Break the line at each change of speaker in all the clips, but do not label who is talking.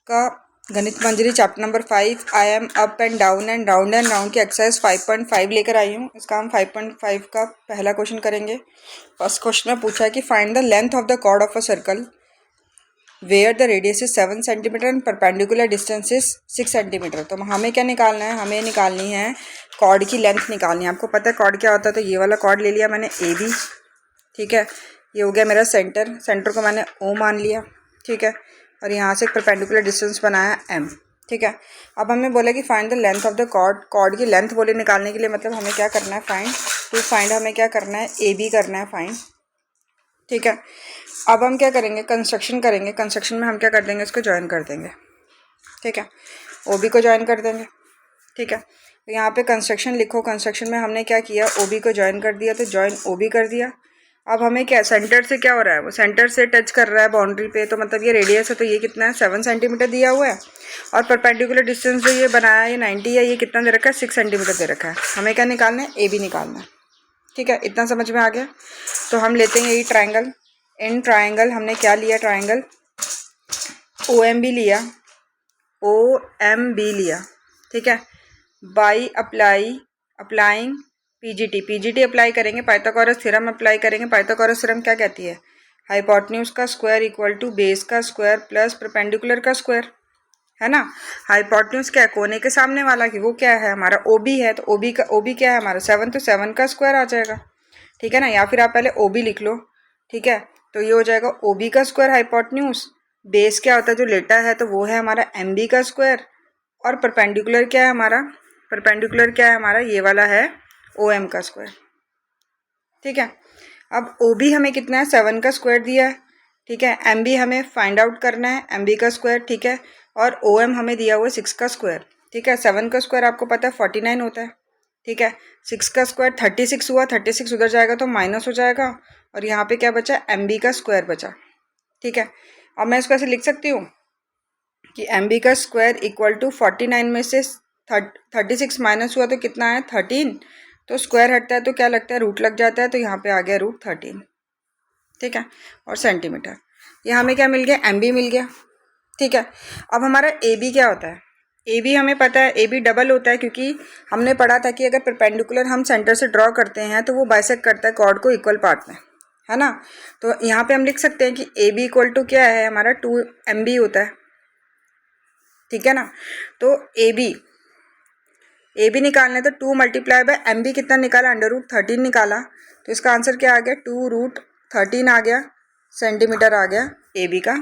का Ganit Manjari chapter number 5 I am up and down and round की exercise 5.5 लेकर आई हूँ। इसका हम 5.5 का पहला क्वेश्चन करेंगे। फर्स्ट क्वेश्चन में पूछा है कि find the length of the chord of a circle where the radius is 7 centimetre and perpendicular distance is 6 centimetre. तो हमें क्या निकालना है, हमें निकालनी है कॉर्ड की लेंथ निकालनी है। आपको पता है कॉर्ड क्या होता है, तो ये वाला कॉर्ड ले लिया मैंने ए बी, ठीक है। ये हो गया मेरा सेंटर को मैंने ओ मान लिया, ठीक है। और यहाँ से एक परपेंडिकुलर डिस्टेंस बनाया एम, ठीक है। अब हमें बोला कि find the length of the chord की लेंथ बोले निकालने के लिए मतलब हमें क्या करना है, फाइंड हमें क्या करना है, ए बी करना है फाइंड, ठीक है। अब हम क्या करेंगे, कंस्ट्रक्शन करेंगे। कंस्ट्रक्शन में हम क्या कर देंगे, इसको ज्वाइन कर देंगे, ठीक है। ओ बी को ज्वाइन कर देंगे, ठीक है। तो यहाँ पे कंस्ट्रक्शन लिखो। कंस्ट्रक्शन में हमने क्या किया, ओ बी को ज्वाइन कर दिया, तो ज्वाइन ओ बी कर दिया। अब हमें क्या, सेंटर से क्या हो रहा है, वो सेंटर से टच कर रहा है बाउंड्री पे, तो मतलब ये रेडियस है, तो ये कितना है 7 सेंटीमीटर दिया हुआ है। और परपेंडिकुलर डिस्टेंस जो ये बनाया है ये 90 है, ये कितना दे रखा है 6 सेंटीमीटर दे रखा है। हमें क्या निकालना है, ए बी निकालना है, ठीक है। इतना समझ में आ गया। तो हम लेते हैं यही ट्राइंगल। इन ट्राइंगल हमने क्या लिया, ट्राइंगल ओ एम बी लिया, ओ एम बी लिया, ठीक है। बाई अप्लाइंग पीजीटी अप्लाई करेंगे, पाइथागोरस थ्योरम अप्लाई करेंगे। पाइथागोरस थ्योरम क्या कहती है, हाइपोटेन्यूज का स्क्वायर इक्वल टू बेस का स्क्वायर प्लस परपेंडिकुलर का स्क्वायर, है ना। हाइपोटेन्यूज क्या है, कोने के सामने वाला की, वो क्या है हमारा ओबी है, तो ओबी क्या है हमारा 7, तो 7 का स्क्वायर आ जाएगा, ठीक है ना। या फिर आप पहले ओबी लिख लो, ठीक है। तो ये हो जाएगा ओबी का स्क्वायर हाइपोटेन्यूज, बेस क्या होता है जो लेटा है, तो वो है हमारा एम बी का स्क्वायर, और परपेंडिकुलर क्या है हमारा, ये वाला है ओ एम का स्क्वायर, ठीक है। अब ओ बी हमें कितना है 7 का स्क्वायर दिया है, ठीक है। एम बी हमें फाइंड आउट करना है, एम बी का स्क्वायर, ठीक है। और ओ एम हमें दिया हुआ है 6 का स्क्वायर, ठीक है। 7 का स्क्वायर आपको पता है 49 होता है, ठीक है। 6 का स्क्वायर 36 हुआ, 36 उधर जाएगा तो माइनस हो जाएगा, और यहाँ पे क्या बचा, एम बी का स्क्वायर बचा, ठीक है। अब मैं इसको ऐसे लिख सकती हूँ कि एम बी का स्क्वायर इक्वल टू 49 में से 36 माइनस हुआ तो कितना है 13, तो स्क्वायर हटता है तो क्या लगता है, रूट लग जाता है, तो यहाँ पे आ गया √13, ठीक है। और सेंटीमीटर, यहाँ हमें क्या मिल गया, एम बी मिल गया, ठीक है। अब हमारा ए बी क्या होता है, ए बी हमें पता है ए बी डबल होता है, क्योंकि हमने पढ़ा था कि अगर परपेंडिकुलर हम सेंटर से ड्रॉ करते हैं तो वो बाइसेक्ट करता है कॉर्ड को इक्वल पार्ट में, है ना। तो यहाँ पे हम लिख सकते हैं कि ए बी इक्वल टू क्या है हमारा 2 एम बी होता है, ठीक है ना। तो ए बी निकालना है, तो 2 मल्टीप्लाई बाय एम बी कितना निकाला, √13 निकाला, तो इसका आंसर क्या आ गया, 2√13 आ गया, सेंटीमीटर आ गया ए बी का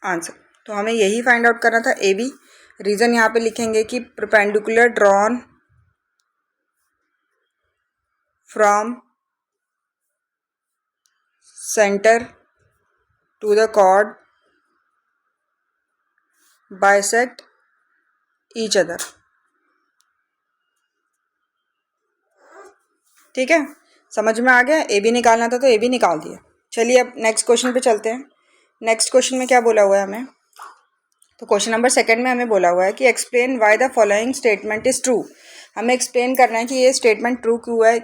आंसर। तो हमें यही फाइंड आउट करना था ए बी। रीज़न यहाँ पे लिखेंगे कि perpendicular drawn from centre to the chord bisect each other, ठीक है। समझ में आ गया, ए बी निकालना था तो ए बी निकाल दिया। चलिए अब नेक्स्ट क्वेश्चन पे चलते हैं। नेक्स्ट क्वेश्चन में क्या बोला हुआ है हमें, तो क्वेश्चन नंबर 2 में हमें बोला हुआ है कि explain why the following statement is true. हमें एक्सप्लेन करना है कि ये स्टेटमेंट ट्रू क्यों है।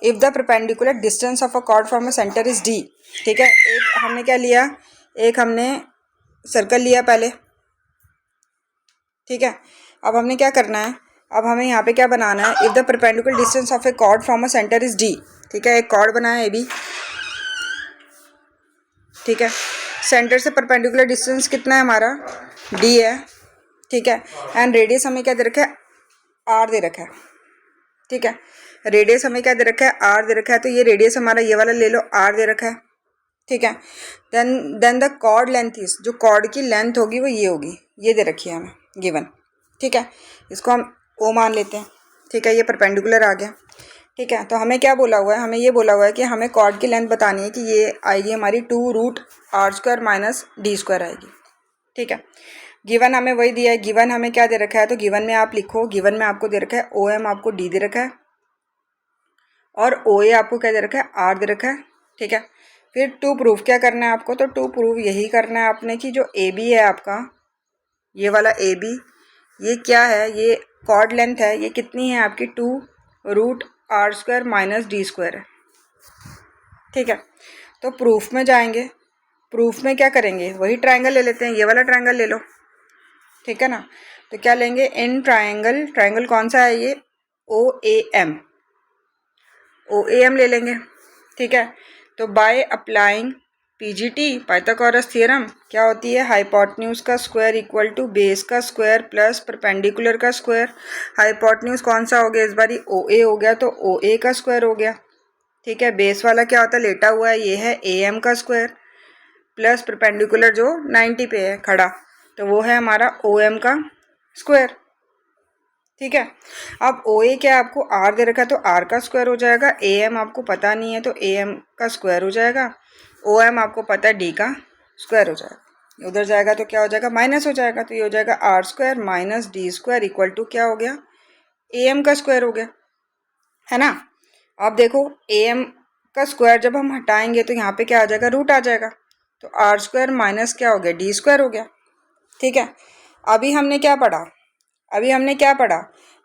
If the perpendicular distance of a cord from a centre is D, ठीक है। एक हमने क्या लिया, एक हमने सर्कल लिया पहले, ठीक है। अब हमने क्या करना है, अब हमें यहाँ पे क्या बनाना है, if the perpendicular distance of a chord from a centre is D, ठीक है। एक कॉर्ड बनाया ए बी, ठीक है। सेंटर से परपेंडिकुलर डिस्टेंस कितना है हमारा, डी है, ठीक है। एंड रेडियस हमें क्या दे रखा है, आर दे रखा है, ठीक है। रेडियस हमें क्या दे रखा है, आर दे रखा है, तो ये रेडियस हमारा ये वाला ले लो, आर दे रखा है, ठीक है। Then the chord length is, जो कॉर्ड की लेंथ होगी वो ये होगी, ये दे रखी है हमें गिवन, ठीक है। इसको हम ओ मान लेते हैं, ठीक है। ये परपेंडिकुलर आ गया, ठीक है। तो हमें क्या बोला हुआ है, हमें ये बोला हुआ है कि हमें कॉर्ड की लेंथ बतानी है कि ये आएगी हमारी 2√r² माइनस d² आएगी, ठीक है। गिवन हमें वही दिया है, गिवन हमें क्या दे रखा है, तो गिवन में आप लिखो, गिवन में आपको दे रखा है ओ एम आपको डी दे रखा है, और ओ ए आपको क्या दे रखा है, आर दे रखा है, ठीक है। फिर टू प्रूफ क्या करना है आपको, तो टू प्रूफ यही करना है आपने कि जो ए बी है आपका, ये वाला ए बी, ये क्या है, ये कॉर्ड लेंथ है, ये कितनी है आपकी 2√r² माइनस d² है, ठीक है। तो प्रूफ में जाएंगे, प्रूफ में क्या करेंगे, वही ट्रायंगल ले लेते हैं, ये वाला ट्रायंगल ले लो, ठीक है ना। तो क्या लेंगे, इन ट्राइंगल, ट्राइंगल कौन सा है ये, ओ A M, O A M ले लेंगे। ठीक है, तो by applying PGT Pythagoras theorem क्या होती है, हाइपोटेन्यूज का स्क्वायर इक्वल टू बेस का स्क्वायर प्लस परपेंडिकुलर का स्क्वायर। हाइपोटेन्यूज कौन सा हो गया इस बारी, ओ ए हो गया, तो ओ ए का स्क्वायर हो गया। ठीक है, बेस वाला क्या होता है, लेटा हुआ है, ये है ए एम का स्क्वायर प्लस परपेंडिकुलर जो 90 पे है खड़ा, तो वो है हमारा ओ एम का स्क्वायर। ठीक है, अब ओ ए क्या आपको आर दे रखा है, तो आर का स्क्वायर हो जाएगा, ए एम आपको पता नहीं है तो ए एम का स्क्वायर हो जाएगा, ओ एम आपको पता है डी का स्क्वायर हो जाएगा, उधर जाएगा तो क्या हो जाएगा, माइनस हो जाएगा, तो ये हो जाएगा R square minus D square equal to क्या हो गया, ए एम का स्क्वायर हो गया, है ना। अब देखो ए एम का स्क्वायर जब हम हटाएंगे तो यहाँ पे क्या आ जाएगा, रूट आ जाएगा, तो आर स्क्वायर माइनस क्या हो गया, डी स्क्वायर हो गया। ठीक है, अभी हमने क्या पढ़ा, अभी हमने क्या पढ़ा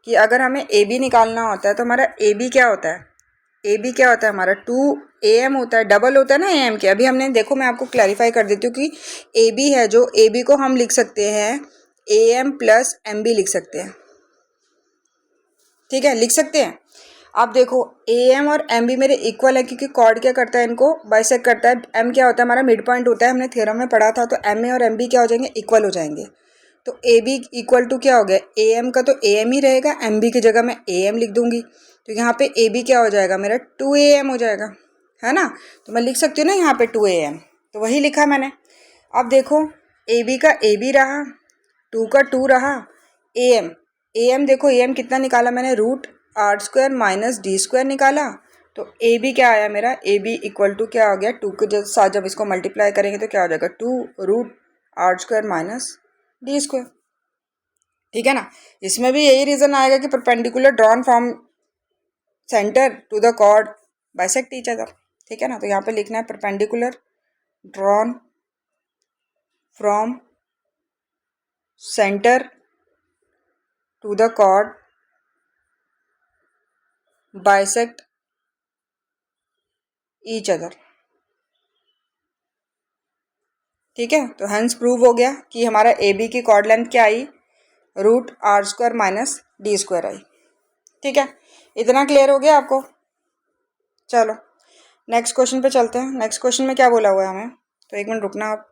कि अगर हमें ए बी निकालना होता है तो हमारा ए बी क्या होता है, ए बी क्या होता है हमारा 2am होता है, डबल होता है ना am के। अभी हमने देखो मैं आपको क्लैरिफाई कर देती हूँ कि ए बी है जो, ए बी को हम लिख सकते हैं am प्लस एम बी लिख सकते हैं। ठीक है, लिख सकते हैं। अब देखो am और एम बी मेरे इक्वल है क्योंकि कॉर्ड क्या करता है, इनको बाइसेक्ट करता है। m क्या होता है हमारा मिड पॉइंट होता है, हमने थ्योरम में पढ़ा था, तो ma और एम बी क्या हो जाएंगे, इक्वल हो जाएंगे। तो ए बी इक्वल टू क्या हो गया, ए एम का तो ए एम ही रहेगा, एम बी की जगह मैं ए एम लिख दूंगी, तो यहाँ पे ए बी क्या हो जाएगा मेरा 2am हो जाएगा, है ना। तो मैं लिख सकती हूँ ना यहाँ पे 2am, तो वही लिखा मैंने। अब देखो ए बी का ए बी रहा, 2 का 2 रहा, ए एम देखो ए एम कितना निकाला मैंने, root R square minus D square निकाला, तो ए बी क्या आया मेरा, ए बी इक्वल टू क्या हो गया, 2 के साथ जब इसको मल्टीप्लाई करेंगे तो क्या हो जाएगा, 2 root R square minus D square. ठीक है ना, इसमें भी यही रीजन आएगा कि perpendicular drawn from centre to the chord bisect each other. ठीक है ना, तो यहाँ पे लिखना है perpendicular drawn from centre to the chord bisect each other. ठीक है, तो हेंस प्रूव हो गया कि हमारा ए बी की कॉर्ड लेंथ क्या आई, root R square minus D square आई। ठीक है, इतना क्लियर हो गया आपको। चलो नेक्स्ट क्वेश्चन पे चलते हैं। नेक्स्ट क्वेश्चन में क्या बोला हुआ है हमें, तो एक मिनट रुकना आप।